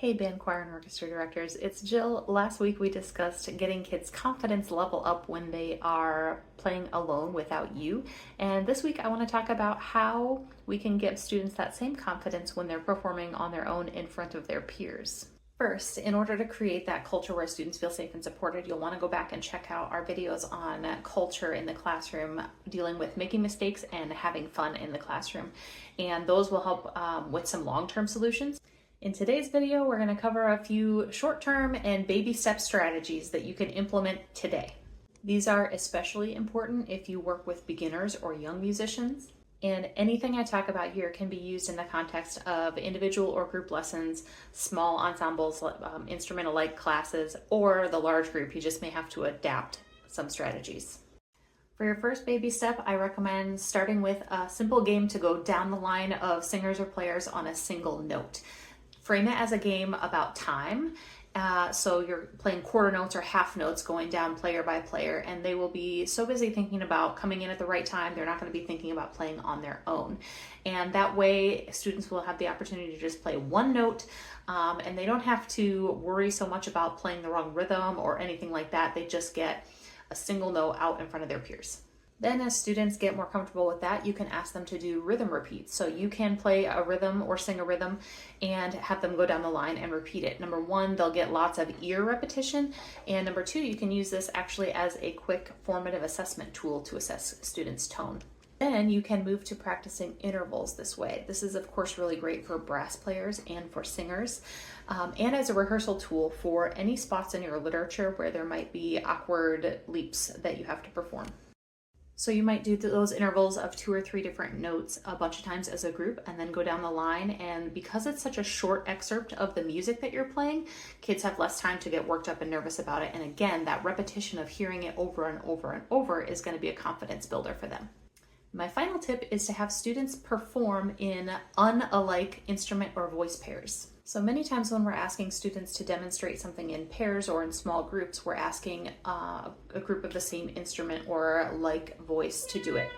Hey band, choir, and orchestra directors, it's Jill. Last week we discussed getting kids' confidence level up when they are playing alone without you. And this week I want to talk about how we can give students that same confidence when they're performing on their own in front of their peers. First, in order to create that culture where students feel safe and supported, you'll want to go back and check out our videos on culture in the classroom, dealing with making mistakes and having fun in the classroom. And those will help with some long-term solutions. In today's video, we're going to cover a few short-term and baby step strategies that you can implement today. These are especially important if you work with beginners or young musicians. And anything I talk about here can be used in the context of individual or group lessons, small ensembles, instrumental-like classes, or the large group. You just may have to adapt some strategies. For your first baby step, I recommend starting with a simple game to go down the line of singers or players on a single note. Frame it as a game about time. So you're playing quarter notes or half notes going down player by player, and they will be so busy thinking about coming in at the right time, they're not going to be thinking about playing on their own. And that way students will have the opportunity to just play one note, and they don't have to worry so much about playing the wrong rhythm or anything like that. They just get a single note out in front of their peers. Then as students get more comfortable with that, you can ask them to do rhythm repeats. So you can play a rhythm or sing a rhythm and have them go down the line and repeat it. Number one, they'll get lots of ear repetition. And number two, you can use this actually as a quick formative assessment tool to assess students' tone. Then you can move to practicing intervals this way. This is of course really great for brass players and for singers, and as a rehearsal tool for any spots in your literature where there might be awkward leaps that you have to perform. So you might do those intervals of 2 or 3 different notes a bunch of times as a group and then go down the line. And because it's such a short excerpt of the music that you're playing, kids have less time to get worked up and nervous about it. And again, that repetition of hearing it over and over and over is going to be a confidence builder for them. My final tip is to have students perform in unalike instrument or voice pairs. So many times when we're asking students to demonstrate something in pairs or in small groups, we're asking a group of the same instrument or like voice to do it.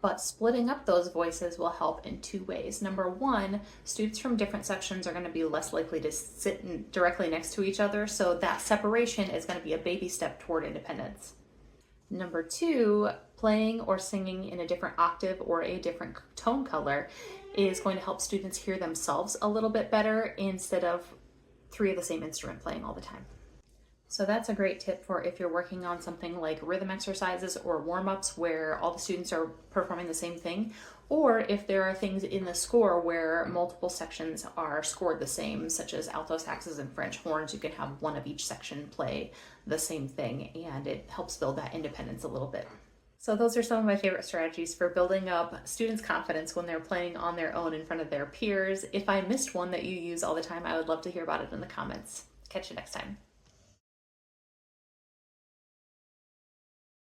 But splitting up those voices will help in 2 ways. Number one, students from different sections are going to be less likely to sit directly next to each other, so that separation is going to be a baby step toward independence. Number two, playing or singing in a different octave or a different tone color is going to help students hear themselves a little bit better instead of 3 of the same instrument playing all the time. So that's a great tip for if you're working on something like rhythm exercises or warm-ups where all the students are performing the same thing, or if there are things in the score where multiple sections are scored the same, such as alto saxes and French horns, you can have one of each section play the same thing, and it helps build that independence a little bit. So those are some of my favorite strategies for building up students' confidence when they're playing on their own in front of their peers. If I missed one that you use all the time, I would love to hear about it in the comments. Catch you next time.